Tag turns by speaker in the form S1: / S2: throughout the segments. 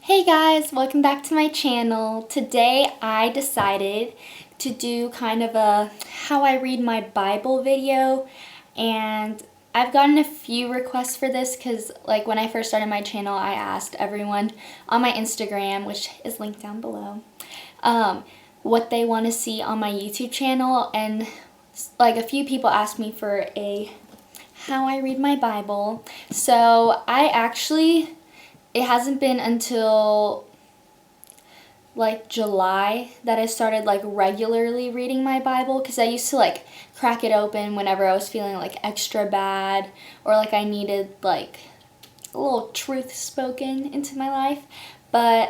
S1: Hey guys, welcome back to my channel. Today I decided to do kind of a how I read my Bible video, and I've gotten a few requests for this because like when I first started my channel I asked everyone on my Instagram, which is linked down below, what they want to see on my YouTube channel, and like a few people asked me for a how I read my Bible. So it hasn't been until like July that I started like regularly reading my Bible, because I used to like crack it open whenever I was feeling like extra bad or like I needed like a little truth spoken into my life. But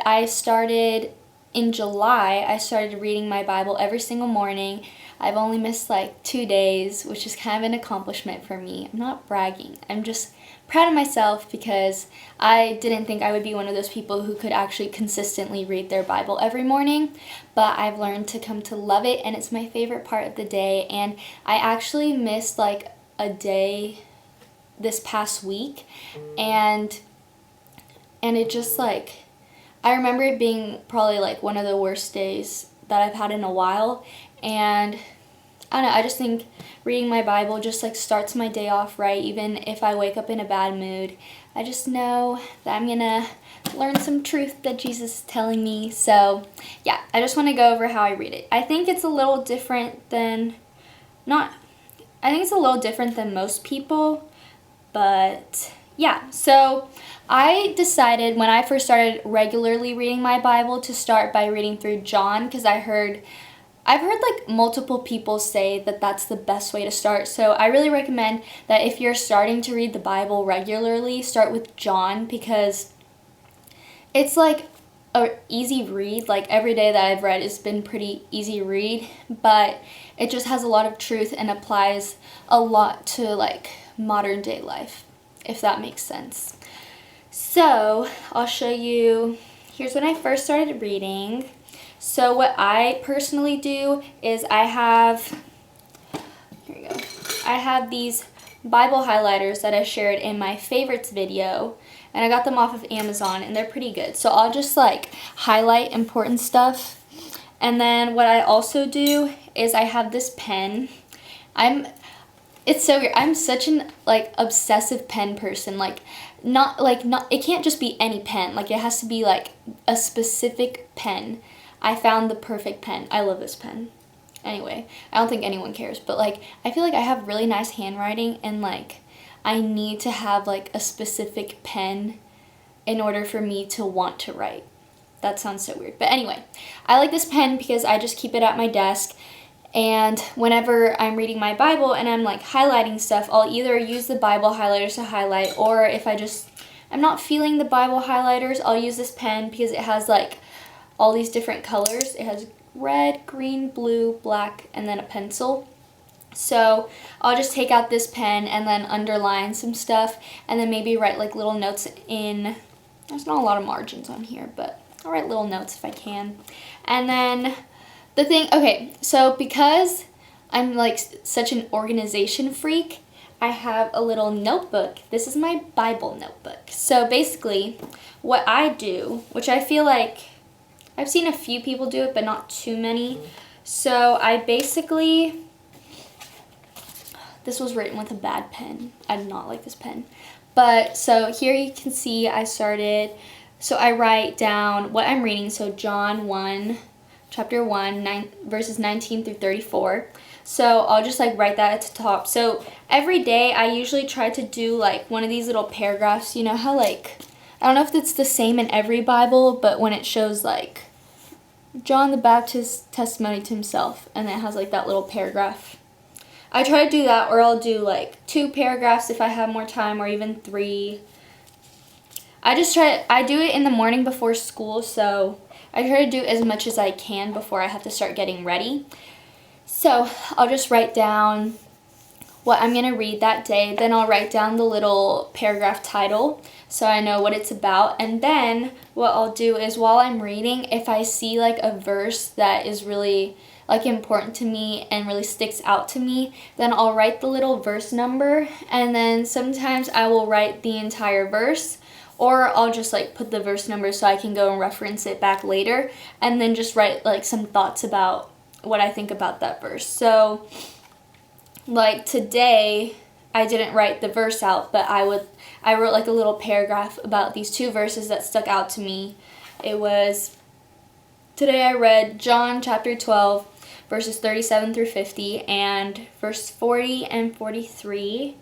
S1: in July, I started reading my Bible every single morning. I've only missed like 2 days, which is kind of an accomplishment for me. I'm not bragging. I'm just proud of myself because I didn't think I would be one of those people who could actually consistently read their Bible every morning, but I've learned to come to love it, and it's my favorite part of the day. And I actually missed like a day this past week, and it just like, I remember it being probably like one of the worst days that I've had in a while. And I don't know, I just think reading my Bible just like starts my day off right. Even if I wake up in a bad mood, I just know that I'm gonna learn some truth that Jesus is telling me. So yeah, I just want to go over how I read it. I think it's a little different than most people, but yeah. So I decided when I first started regularly reading my Bible to start by reading through John, because I've heard like multiple people say that that's the best way to start. So I really recommend that if you're starting to read the Bible regularly, start with John, because it's like a easy read. Like every day that I've read has been pretty easy read, but it just has a lot of truth and applies a lot to like modern day life, if that makes sense. So I'll show you, here's when I first started reading. So what I personally do is I have these Bible highlighters that I shared in my favorites video, and I got them off of Amazon, and they're pretty good. So I'll just like highlight important stuff. And then what I also do is I have this pen. It's so weird. I'm such an like obsessive pen person. Not it can't just be any pen. Like it has to be like a specific pen. I found the perfect pen. I love this pen. Anyway, I don't think anyone cares, but like I feel like I have really nice handwriting, and like I need to have like a specific pen in order for me to want to write. That sounds so weird. But anyway, I like this pen because I just keep it at my desk. And whenever I'm reading my Bible and I'm like highlighting stuff, I'll either use the Bible highlighters to highlight, or if I'm not feeling the Bible highlighters, I'll use this pen because it has like all these different colors. It has red, green, blue, black, and then a pencil. So I'll just take out this pen and then underline some stuff, and then maybe write like little notes in, there's not a lot of margins on here, but I'll write little notes if I can. And then so because I'm like such an organization freak, I have a little notebook. This is my Bible notebook. So basically what I do, which I feel like I've seen a few people do it, but not too many. So this was written with a bad pen. I did not like this pen. But so here you can see I write down what I'm reading. So John 1, chapter 1, verses 19 through 34. So I'll just like write that at the top. So every day I usually try to do like one of these little paragraphs. You know how like, I don't know if it's the same in every Bible, but when it shows like John the Baptist's testimony to himself, and it has like that little paragraph. I try to do that, or I'll do like 2 paragraphs if I have more time, or even 3. I do it in the morning before school, so I try to do as much as I can before I have to start getting ready. So I'll just write down what I'm going to read that day. Then I'll write down the little paragraph title so I know what it's about. And then what I'll do is while I'm reading, if I see like a verse that is really like important to me and really sticks out to me, then I'll write the little verse number, and then sometimes I will write the entire verse, or I'll just like put the verse number so I can go and reference it back later, and then just write like some thoughts about what I think about that verse. So like today I didn't write the verse out, but I wrote like a little paragraph about these two verses that stuck out to me. It was, today I read John chapter 12 verses 37 through 50, and verse 40 and 43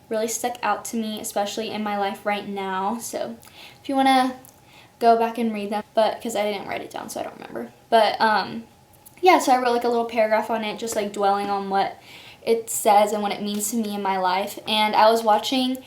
S1: really stuck out to me, especially in my life right now. So if you want to go back and read them, but because I didn't write it down, so I don't remember. But yeah, so I wrote like a little paragraph on it, just like dwelling on what it says and what it means to me in my life. And I was watching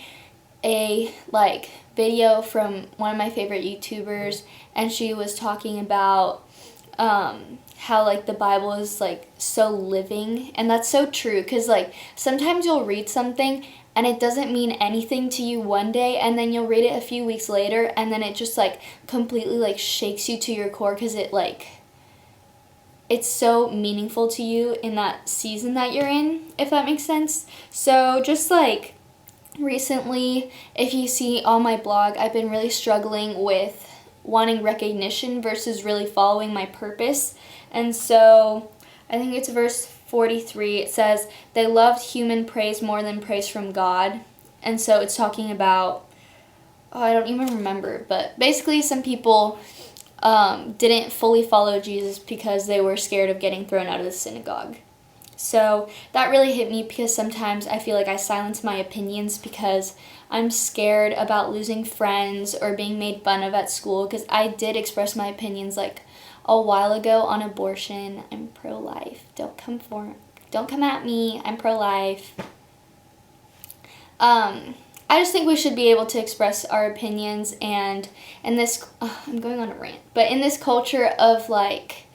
S1: a like video from one of my favorite YouTubers, and she was talking about how like the Bible is like so living, and that's so true, because like sometimes you'll read something and it doesn't mean anything to you one day, and then you'll read it a few weeks later and then it just like completely like shakes you to your core, because it's so meaningful to you in that season that you're in, if that makes sense. So just like recently, if you see on my blog, I've been really struggling with wanting recognition versus really following my purpose. And so I think it's verse 43. It says, they loved human praise more than praise from God. And so it's talking about, I don't even remember, but basically some people didn't fully follow Jesus because they were scared of getting thrown out of the synagogue. So that really hit me, because sometimes I feel like I silence my opinions because I'm scared about losing friends or being made fun of at school, because I did express my opinions like a while ago on abortion. I'm pro-life. Don't come at me. I'm pro-life. I just think we should be able to express our opinions, and in this, I'm going on a rant, but in this culture of like,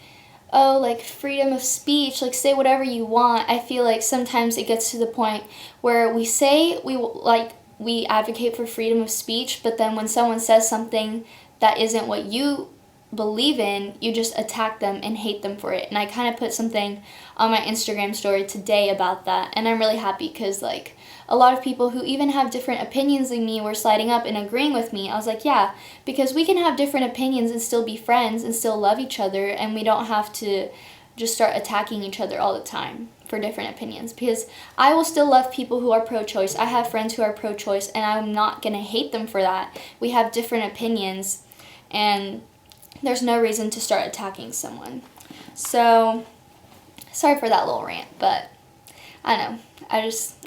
S1: like freedom of speech, like say whatever you want, I feel like sometimes it gets to the point where we say we advocate for freedom of speech, but then when someone says something that isn't what you believe in, you just attack them and hate them for it. And I kind of put something on my Instagram story today about that, and I'm really happy, because like a lot of people who even have different opinions than me were sliding up and agreeing with me. I was like, yeah, because we can have different opinions and still be friends and still love each other, and we don't have to just start attacking each other all the time for different opinions, because I will still love people who are pro-choice. I have friends who are pro-choice, and I'm not going to hate them for that. We have different opinions, and there's no reason to start attacking someone. So, sorry for that little rant, but I don't know.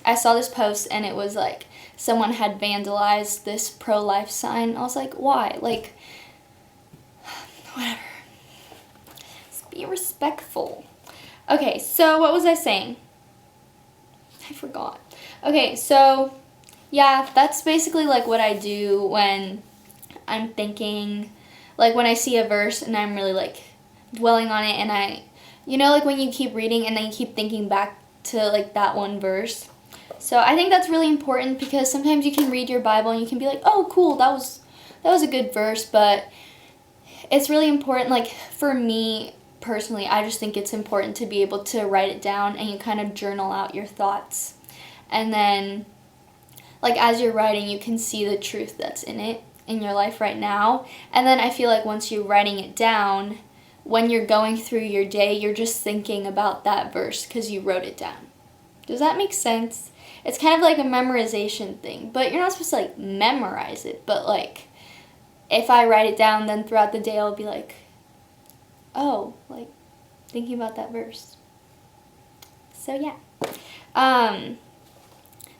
S1: I saw this post, and it was like someone had vandalized this pro-life sign. I was like, why? Like, whatever. Just be respectful. Okay, so what was I saying? I forgot. Okay, so yeah, that's basically like what I do when I'm thinking, like when I see a verse and I'm really like dwelling on it, and like when you keep reading and then you keep thinking back to like that one verse. So I think that's really important, because sometimes you can read your Bible and you can be like, oh cool, that was a good verse, but it's really important, like for me personally, I just think it's important to be able to write it down, and you kind of journal out your thoughts, and then like as you're writing, you can see the truth that's in it in your life right now. And then I feel like once you're writing it down, when you're going through your day, you're just thinking about that verse because you wrote it down. Does that make sense? It's kind of like a memorization thing, but you're not supposed to like memorize it, but like if I write it down, then throughout the day I'll be like, oh, like thinking about that verse. So yeah.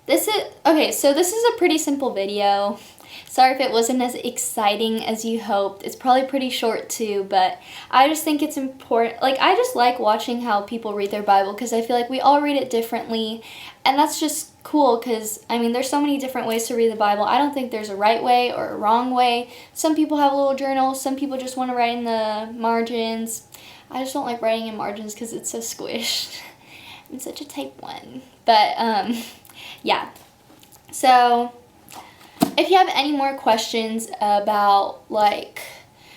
S1: This is a pretty simple video. Sorry if it wasn't as exciting as you hoped. It's probably pretty short too, but I just think it's important. Like, I just like watching how people read their Bible, because I feel like we all read it differently, and that's just cool, because, I mean, there's so many different ways to read the Bible. I don't think there's a right way or a wrong way. Some people have a little journal. Some people just want to write in the margins. I just don't like writing in margins because it's so squished. I'm such a type 1. But, yeah. So if you have any more questions about like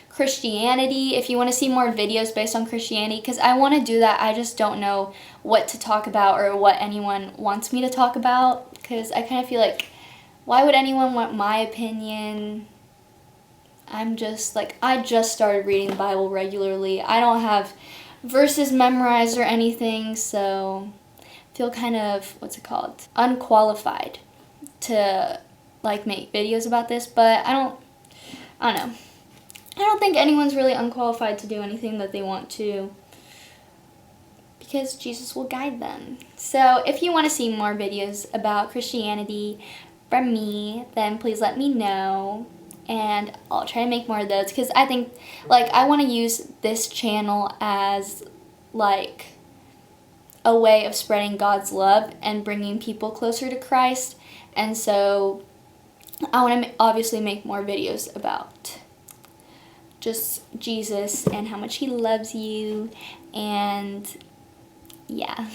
S1: Christianity, if you want to see more videos based on Christianity, because I want to do that, I just don't know what to talk about or what anyone wants me to talk about, because I kind of feel like, why would anyone want my opinion? I'm just like, I just started reading the Bible regularly. I don't have verses memorized or anything, so I feel kind of, unqualified to like make videos about this, but I don't know. I don't think anyone's really unqualified to do anything that they want to, because Jesus will guide them. So if you want to see more videos about Christianity from me, then please let me know, and I'll try to make more of those, because I think, like, I want to use this channel as, like, a way of spreading God's love and bringing people closer to Christ, and so I want to obviously make more videos about just Jesus and how much he loves you, and yeah.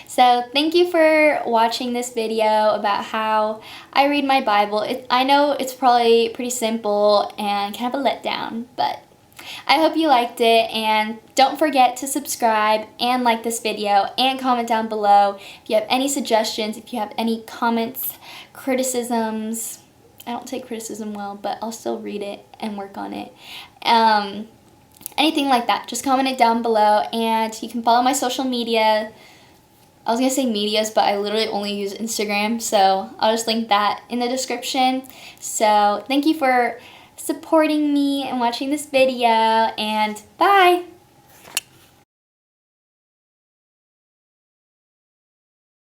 S1: So thank you for watching this video about how I read my Bible. I know it's probably pretty simple and kind of a letdown, but I hope you liked it, and don't forget to subscribe and like this video and comment down below if you have any suggestions, if you have any comments, criticisms. I don't take criticism well, but I'll still read it and work on it. Anything like that, just comment it down below, and you can follow my social media. I was going to say medias, but I literally only use Instagram, so I'll just link that in the description. So thank you for supporting me and watching this video, and bye!